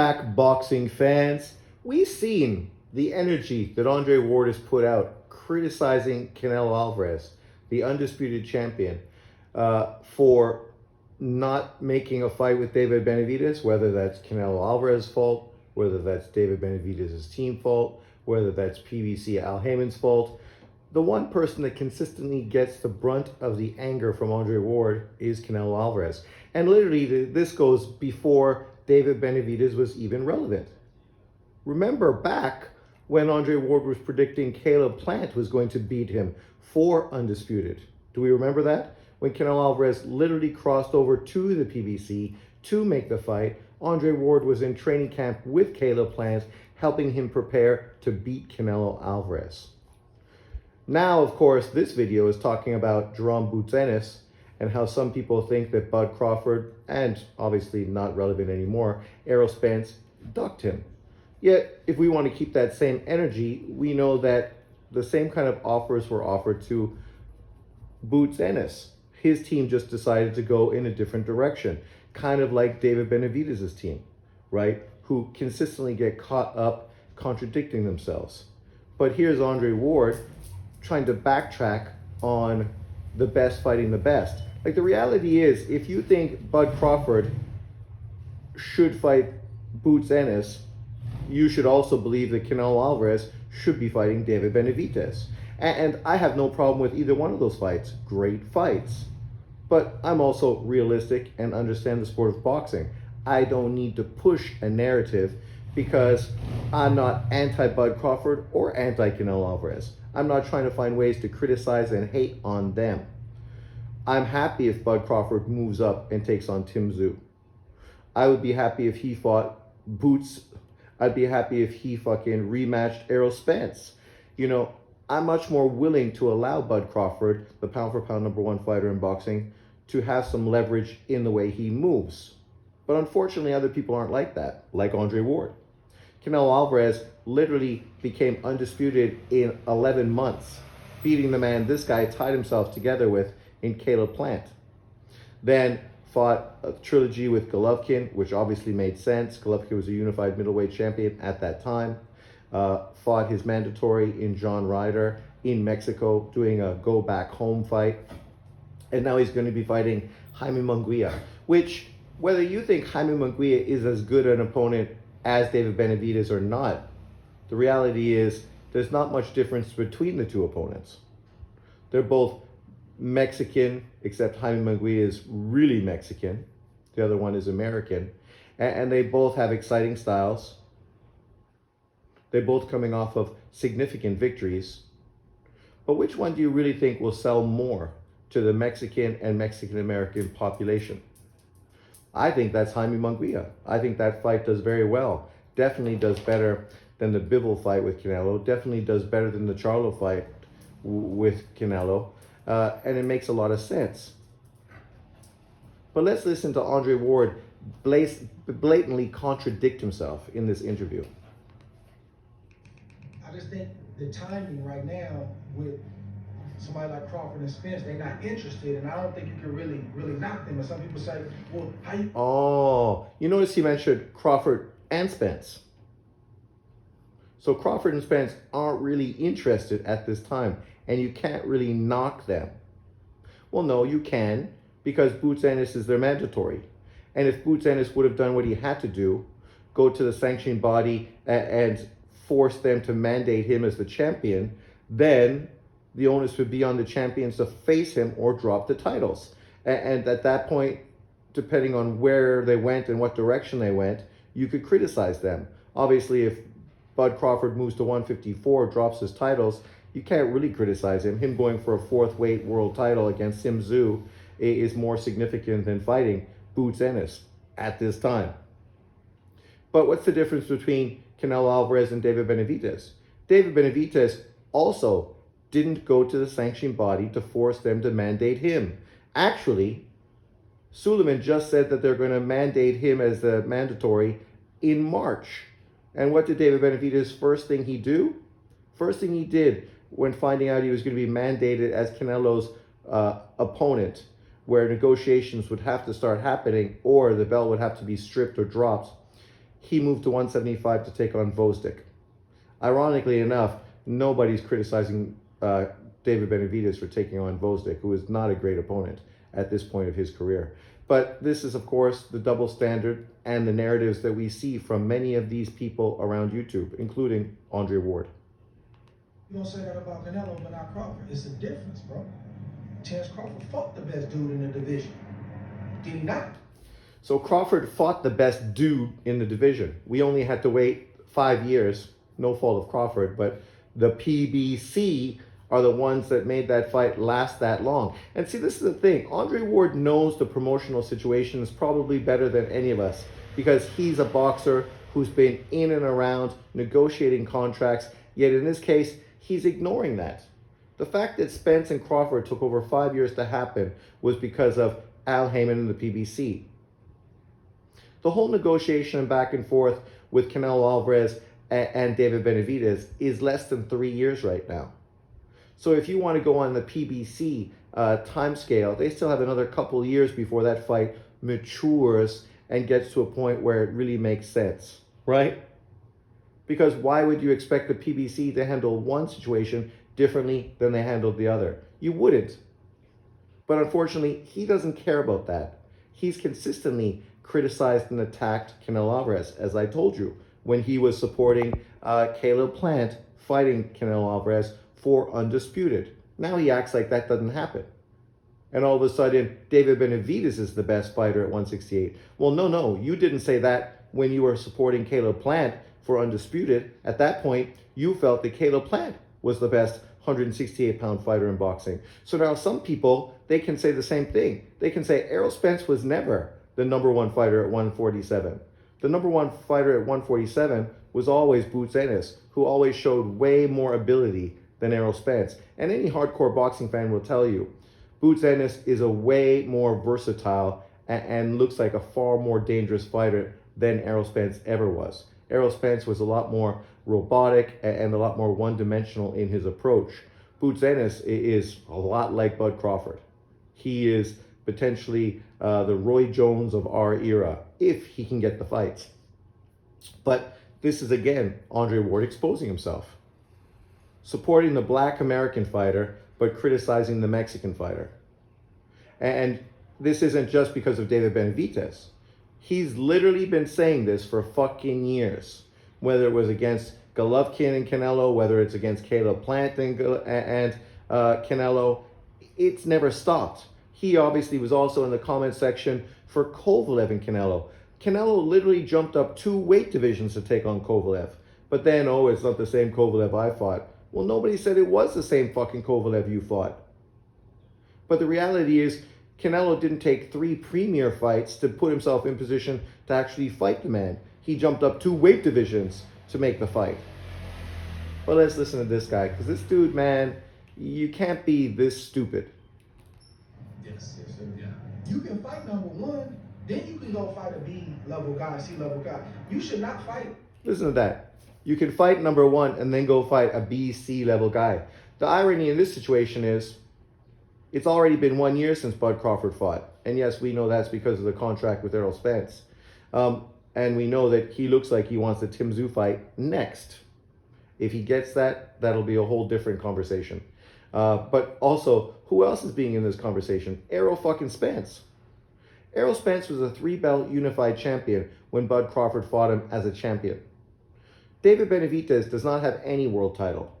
Back, boxing fans, we've seen the energy that Andre Ward has put out criticizing Canelo Alvarez, the undisputed champion, for not making a fight with David Benavidez, whether that's Canelo Alvarez's fault, whether that's David Benavidez's team fault, whether that's PBC Al Haymon's fault. The one person that consistently gets the brunt of the anger from Andre Ward is Canelo Alvarez. And literally, this goes before David Benavidez was even relevant. Remember back when Andre Ward was predicting Caleb Plant was going to beat him for undisputed. Do we remember that? When Canelo Alvarez literally crossed over to the PBC to make the fight, Andre Ward was in training camp with Caleb Plant, helping him prepare to beat Canelo Alvarez. Now, of course, this video is talking about Jerome Boots Ennis and how some people think that Bud Crawford, and obviously not relevant anymore, Errol Spence, ducked him. Yet, if we want to keep that same energy, we know that the same kind of offers were offered to Boots Ennis. His team just decided to go in a different direction, kind of like David Benavidez's team, right? Who consistently get caught up contradicting themselves. But here's Andre Ward trying to backtrack on the best fighting the best. Like, the reality is, if you think Bud Crawford should fight Boots Ennis, you should also believe that Canelo Alvarez should be fighting David Benavidez. And I have no problem with either one of those fights. Great fights. But I'm also realistic and understand the sport of boxing. I don't need to push a narrative because I'm not anti-Bud Crawford or anti-Canelo Alvarez. I'm not trying to find ways to criticize and hate on them. I'm happy if Bud Crawford moves up and takes on Tim Tszyu. I would be happy if he fought Boots. I'd be happy if he fucking rematched Errol Spence. You know, I'm much more willing to allow Bud Crawford, the pound for pound #1 fighter in boxing, to have some leverage in the way he moves. But unfortunately, other people aren't like that, like Andre Ward. Canelo Alvarez literally became undisputed in 11 months, beating the man this guy tied himself together with in Caleb Plant. Then fought a trilogy with Golovkin, which obviously made sense. Golovkin was a unified middleweight champion at that time. Fought his mandatory in John Ryder in Mexico, doing a go back home fight. And now he's going to be fighting Jaime Munguia, which, whether you think Jaime Munguia is as good an opponent as David Benavidez or not, the reality is there's not much difference between the two opponents. They're both Mexican, except Jaime Munguia is really Mexican. The other one is American. And they both have exciting styles. They're both coming off of significant victories. But which one do you really think will sell more to the Mexican and Mexican-American population? I think that's Jaime Munguia. I think that fight does very well. Definitely does better than the Bivol fight with Canelo. Definitely does better than the Charlo fight with Canelo. And it makes a lot of sense. But let's listen to Andre Ward blatantly contradict himself in this interview. I just think the timing right now with somebody like Crawford and Spence, they're not interested, and I don't think you can really knock them. And some people say, well, how you... Oh, you notice he mentioned Crawford and Spence. So Crawford and Spence aren't really interested at this time, and you can't really knock them. Well, no, you can, because Boots Ennis is their mandatory. And if Boots Ennis would have done what he had to do, go to the sanctioning body and force them to mandate him as the champion, then the onus would be on the champions to face him or drop the titles. And at that point, depending on where they went and what direction they went, you could criticize them. Obviously, if Bud Crawford moves to 154, drops his titles, you can't really criticize him. Him going for a fourth weight world title against Tim Tszyu is more significant than fighting Boots Ennis at this time. But what's the difference between Canelo Alvarez and David Benavidez? David Benavidez also didn't go to the sanctioning body to force them to mandate him. Actually, Suleiman just said that they're going to mandate him as the mandatory in March. And what did David Benavidez first thing he do? First thing he did when finding out he was going to be mandated as Canelo's opponent, where negotiations would have to start happening or the belt would have to be stripped or dropped, he moved to 175 to take on Gvozdyk. Ironically enough, nobody's criticizing David Benavidez for taking on Gvozdyk, who is not a great opponent at this point of his career. But this is, of course, the double standard and the narratives that we see from many of these people around YouTube, including Andre Ward. You don't say that about Canelo, but not Crawford. It's a difference, bro. Terence Crawford fought the best dude in the division. Did he not? So Crawford fought the best dude in the division. We only had to wait 5 years, no fault of Crawford, but the PBC are the ones that made that fight last that long. And see, this is the thing. Andre Ward knows the promotional situations probably better than any of us, because he's a boxer who's been in and around negotiating contracts, yet in this case, he's ignoring that. The fact that Spence and Crawford took over 5 years to happen was because of Al Haymon and the PBC. The whole negotiation back and forth with Canelo Alvarez and David Benavidez is less than 3 years right now. So if you want to go on the PBC time scale, they still have another couple years before that fight matures and gets to a point where it really makes sense, right? Because why would you expect the PBC to handle one situation differently than they handled the other? You wouldn't. But unfortunately, he doesn't care about that. He's consistently criticized and attacked Canelo Alvarez, as I told you, when he was supporting Caleb Plant fighting Canelo Alvarez for Undisputed. Now he acts like that doesn't happen. And all of a sudden, David Benavidez is the best fighter at 168. Well, no, you didn't say that when you were supporting Caleb Plant for Undisputed. At that point, you felt that Caleb Plant was the best 168-pound fighter in boxing. So now some people, they can say the same thing. They can say Errol Spence was never the number one fighter at 147. The number one fighter at 147 was always Boots Ennis, who always showed way more ability than Errol Spence. And any hardcore boxing fan will tell you, Boots Ennis is a way more versatile and looks like a far more dangerous fighter than Errol Spence ever was. Errol Spence was a lot more robotic and a lot more one-dimensional in his approach. Boots Ennis is a lot like Bud Crawford. He is potentially the Roy Jones of our era, if he can get the fights. But this is, again, Andre Ward exposing himself. Supporting the black American fighter, but criticizing the Mexican fighter. And this isn't just because of David Benavidez. He's literally been saying this for fucking years. Whether it was against Golovkin and Canelo, whether it's against Caleb Plant and Canelo, it's never stopped. He obviously was also in the comment section for Kovalev and Canelo. Canelo literally jumped up 2 weight divisions to take on Kovalev. But then, oh, it's not the same Kovalev I fought. Well, nobody said it was the same fucking Kovalev you fought. But the reality is, Canelo didn't take 3 premier fights to put himself in position to actually fight the man. He jumped up 2 weight divisions to make the fight. But let's listen to this guy, because this dude, man, you can't be this stupid. Yes, sir. Yeah. You can fight number 1, then you can go fight a B-level guy, C-level guy. You should not fight. Listen to that. You can fight number 1 and then go fight a B, C level guy. The irony in this situation is, it's already been 1 year since Bud Crawford fought. And yes, we know that's because of the contract with Errol Spence. And we know that he looks like he wants the Tim Tszyu fight next. If he gets that, that'll be a whole different conversation. But also, who else is being in this conversation? Errol fucking Spence. Errol Spence was a 3-belt unified champion when Bud Crawford fought him as a champion. David Benavidez does not have any world title.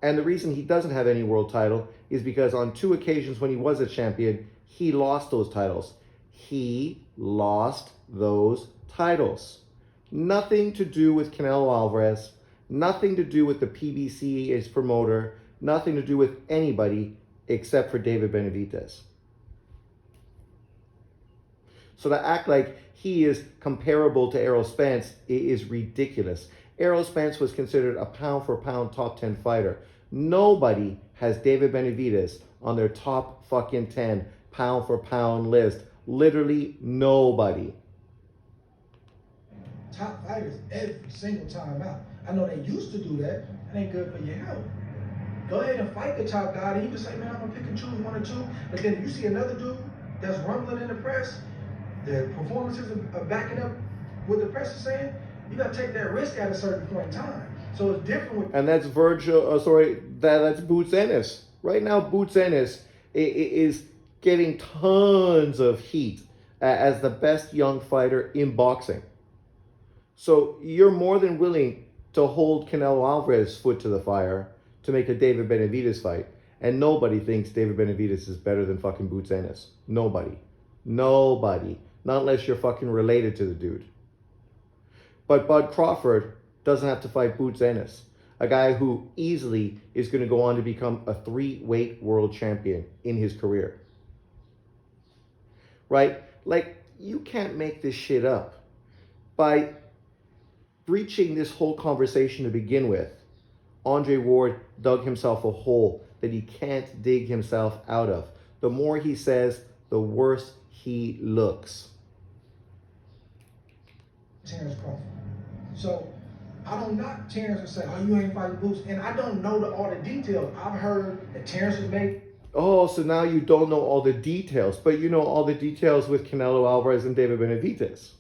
And the reason he doesn't have any world title is because on 2 occasions when he was a champion, he lost those titles. He lost those titles. Nothing to do with Canelo Alvarez, nothing to do with the PBC, his promoter, nothing to do with anybody except for David Benavidez. So to act like he is comparable to Errol Spence is ridiculous. Errol Spence was considered a pound-for-pound top 10 fighter. Nobody has David Benavidez on their top fucking 10 pound-for-pound list. Literally nobody. Top fighters every single time out. I know they used to do that. That ain't good for your health. Go ahead and fight the top guy. Then you can say, man, I'm going to pick and choose 1 or 2. But then if you see another dude that's rumbling in the press, the performances are backing up what the press is saying, you got to take that risk at a certain point in time. So it's different with. And that's that's Boots Ennis. Right now, Boots Ennis is getting tons of heat as the best young fighter in boxing. So you're more than willing to hold Canelo Alvarez's foot to the fire to make a David Benavidez fight. And nobody thinks David Benavidez is better than fucking Boots Ennis. Nobody. Nobody. Not unless you're fucking related to the dude. But Bud Crawford doesn't have to fight Boots Ennis, a guy who easily is going to go on to become a 3-weight world champion in his career. Right? Like, you can't make this shit up. By breaching this whole conversation to begin with, Andre Ward dug himself a hole that he can't dig himself out of. The more he says, the worse he looks. Terrence Crawford. So I don't knock Terrence and say, oh, you ain't fighting Boots. And I don't know all the details. I've heard that Terrence was made. Oh, so now you don't know all the details, but you know all the details with Canelo Alvarez and David Benavidez.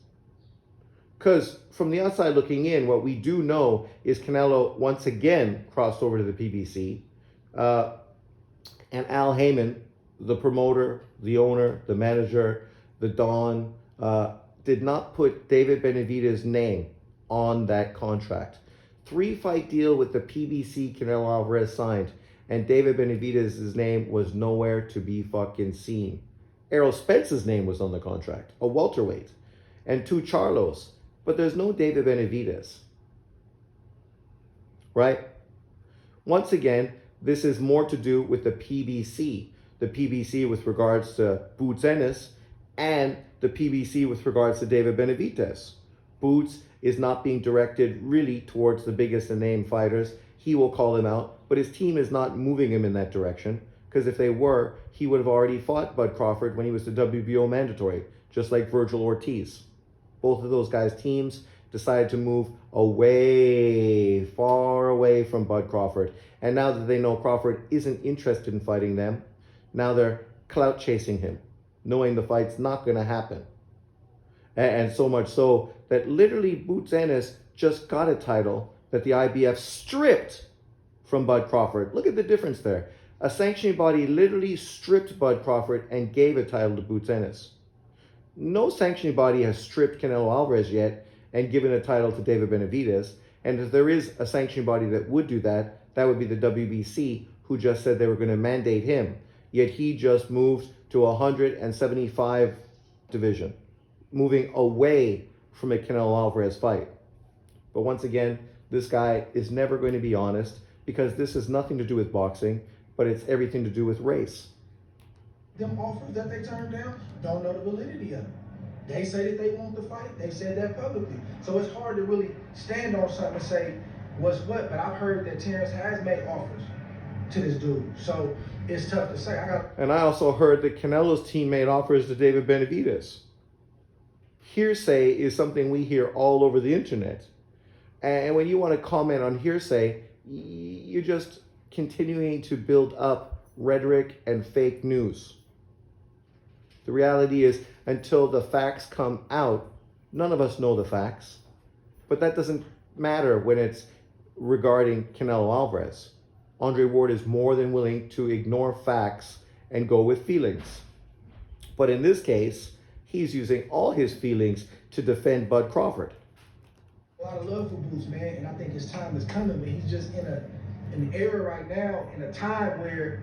Because from the outside looking in, what we do know is Canelo once again crossed over to the PBC. And Al Heyman, the promoter, the owner, the manager, the Don, did not put David Benavidez's name on that contract. 3-fight deal with the PBC Canelo Alvarez signed, and David Benavidez's name was nowhere to be fucking seen. Errol Spence's name was on the contract, a welterweight, and 2 Charlos, but there's no David Benavidez. Right? Once again, this is more to do with the PBC. The PBC with regards to Boots Ennis and the PBC with regards to David Benavidez. Boots is not being directed really towards the biggest name fighters. He will call him out, but his team is not moving him in that direction, because if they were, he would have already fought Bud Crawford when he was the WBO mandatory, just like Virgil Ortiz. Both of those guys' teams decided to move away, far away from Bud Crawford. And now that they know Crawford isn't interested in fighting them, now they're clout chasing him, knowing the fight's not going to happen. And so much so that literally Boots Ennis just got a title that the IBF stripped from Bud Crawford. Look at the difference there. A sanctioning body literally stripped Bud Crawford and gave a title to Boots Ennis. No sanctioning body has stripped Canelo Alvarez yet and given a title to David Benavidez. And if there is a sanctioning body that would do that, that would be the WBC, who just said they were going to mandate him. Yet he just moved to 175 division, moving away from a Canelo Alvarez fight. But once again, this guy is never going to be honest, because this has nothing to do with boxing, but it's everything to do with race. Them offers that they turned down, don't know the validity of it. They say that they want the fight. They said that publicly. So it's hard to really stand on something and say what's what. But I've heard that Terrence has made offers to this dude. So it's tough to say. And I also heard that Canelo's team made offers to David Benavidez. Hearsay is something we hear all over the internet. And when you want to comment on hearsay, you're just continuing to build up rhetoric and fake news. The reality is, until the facts come out, none of us know the facts. But that doesn't matter when it's regarding Canelo Alvarez. Andre Ward is more than willing to ignore facts and go with feelings. But in this case, he's using all his feelings to defend Bud Crawford. A lot of love for Boots, man, and I think his time is coming, but he's just in an era right now, in a time where,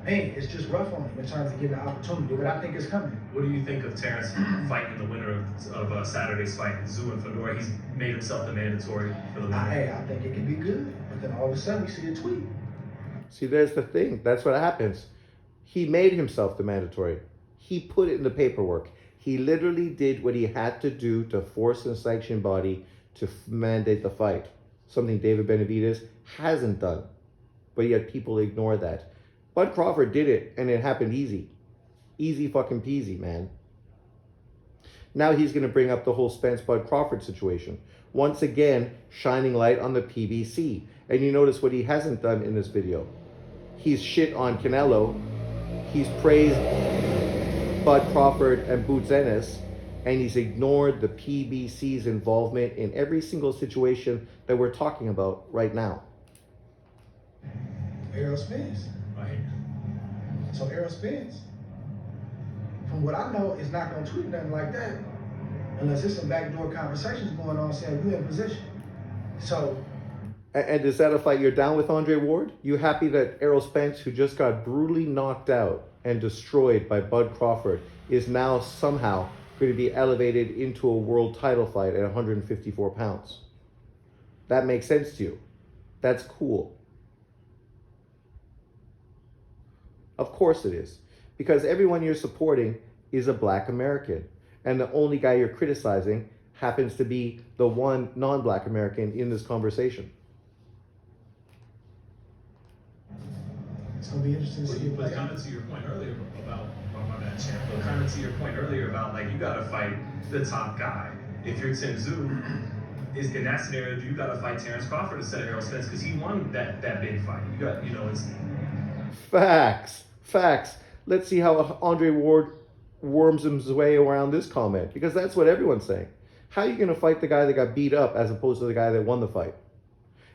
man, it's just rough on him in terms of getting the opportunity, but I think it's coming. What do you think of Terrence fighting the winner of Saturday's fight, Zoo and Fedor? He's made himself the mandatory for the winner. I think it could be good, but then all of a sudden we see a tweet. See, there's the thing. That's what happens. He made himself the mandatory. He put it in the paperwork. He literally did what he had to do to force the sanction body to mandate the fight. Something David Benavidez hasn't done. But yet people ignore that. Bud Crawford did it, and it happened easy. Easy fucking peasy, man. Now he's going to bring up the whole Spence-Bud Crawford situation. Once again, shining light on the PBC. And you notice what he hasn't done in this video. He's shit on Canelo. He's praised Bud Crawford and Boots Ennis. And he's ignored the PBC's involvement in every single situation that we're talking about right now. Errol Spence. Right. So Errol Spence, from what I know, is not going to tweet nothing like that unless there's some backdoor conversations going on saying you in position. So. And is that a fight you're down with, Andre Ward? You happy that Errol Spence, who just got brutally knocked out and destroyed by Bud Crawford, is now somehow going to be elevated into a world title fight at 154 pounds? That makes sense to you. That's cool. Of course it is. Because everyone you're supporting is a black American. And the only guy you're criticizing happens to be the one non-black American in this conversation. It's going to be interesting to see it play But kind out. of to your point earlier about, oh, my bad, champ, but kind of to your point earlier about, like, you got to fight the top guy. If you're Tim Tszyu, is in that scenario, you got to fight Terrence Crawford instead of Errol Spence because he won that big fight. You got, it's. Facts. Let's see how Andre Ward worms his way around this comment, because that's what everyone's saying. How are you going to fight the guy that got beat up as opposed to the guy that won the fight?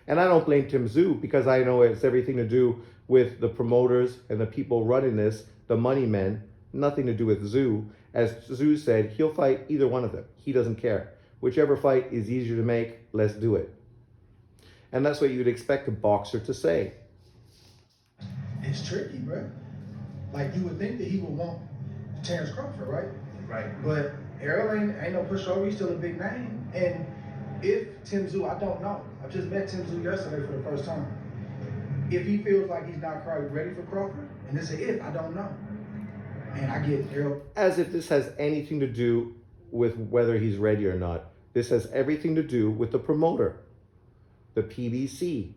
And I don't blame Tim Tszyu, because I know it's everything to do with the promoters and the people running this, the money men, nothing to do with Tszyu. As Tszyu said, he'll fight either one of them. He doesn't care. Whichever fight is easier to make, let's do it. And that's what you'd expect a boxer to say. It's tricky, bro. Like, you would think that he would want Terrence Crawford, right? Right. But Errol ain't no pushover. He's still a big name. And if Tim Tszyu, I don't know. I just met Tim Tszyu yesterday for the first time. If he feels like he's not quite ready for Crawford, and it's an if, I don't know. And I get Errol. As if this has anything to do with whether he's ready or not. This has everything to do with the promoter, the PBC.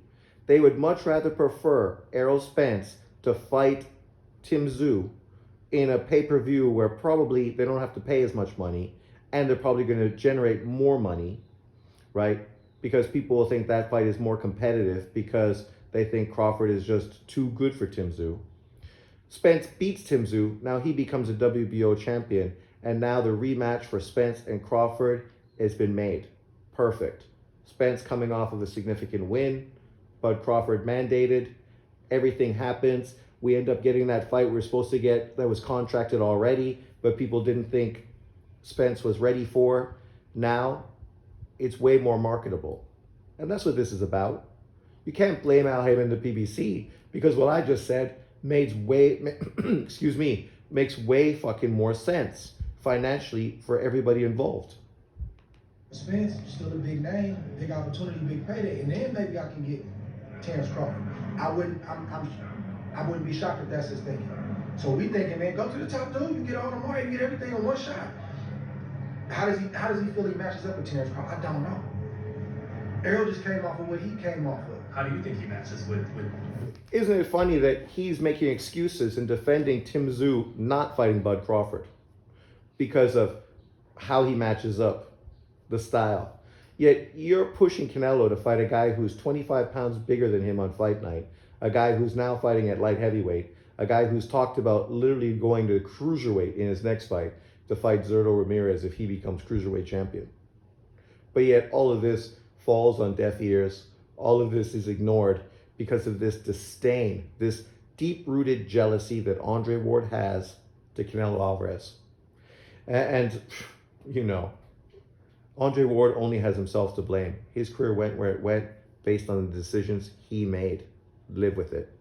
They would much rather prefer Errol Spence to fight Tim Tszyu in a pay-per-view where probably they don't have to pay as much money and they're probably going to generate more money, right? Because people will think that fight is more competitive because they think Crawford is just too good for Tim Tszyu. Spence beats Tim Tszyu. Now he becomes a WBO champion. And now the rematch for Spence and Crawford has been made. Perfect. Spence coming off of a significant win. Bud Crawford mandated. Everything happens. We end up getting that fight we were supposed to get that was contracted already, but people didn't think Spence was ready for. Now it's way more marketable. And that's what this is about. You can't blame Al Haymon and the PBC because what I just said makes way fucking more sense financially for everybody involved. Spence, still a big name, big opportunity, big payday, and then maybe I can get Terrence Crawford. I wouldn't be shocked if that's his thinking. So we thinking, man, go to the top dude, you get all the money, you get everything in one shot. How does he feel he matches up with Terrence Crawford? I don't know. Errol just came off of what he came off of. How do you think he matches with? Isn't it funny that he's making excuses and defending Tim Tszyu not fighting Bud Crawford because of how he matches up, the style. Yet you're pushing Canelo to fight a guy who's 25 pounds bigger than him on fight night, a guy who's now fighting at light heavyweight, a guy who's talked about literally going to cruiserweight in his next fight to fight Zurdo Ramirez if he becomes cruiserweight champion. But yet all of this falls on deaf ears. All of this is ignored because of this disdain, this deep-rooted jealousy that Andre Ward has to Canelo Alvarez. And Andre Ward only has himself to blame. His career went where it went based on the decisions he made. Live with it.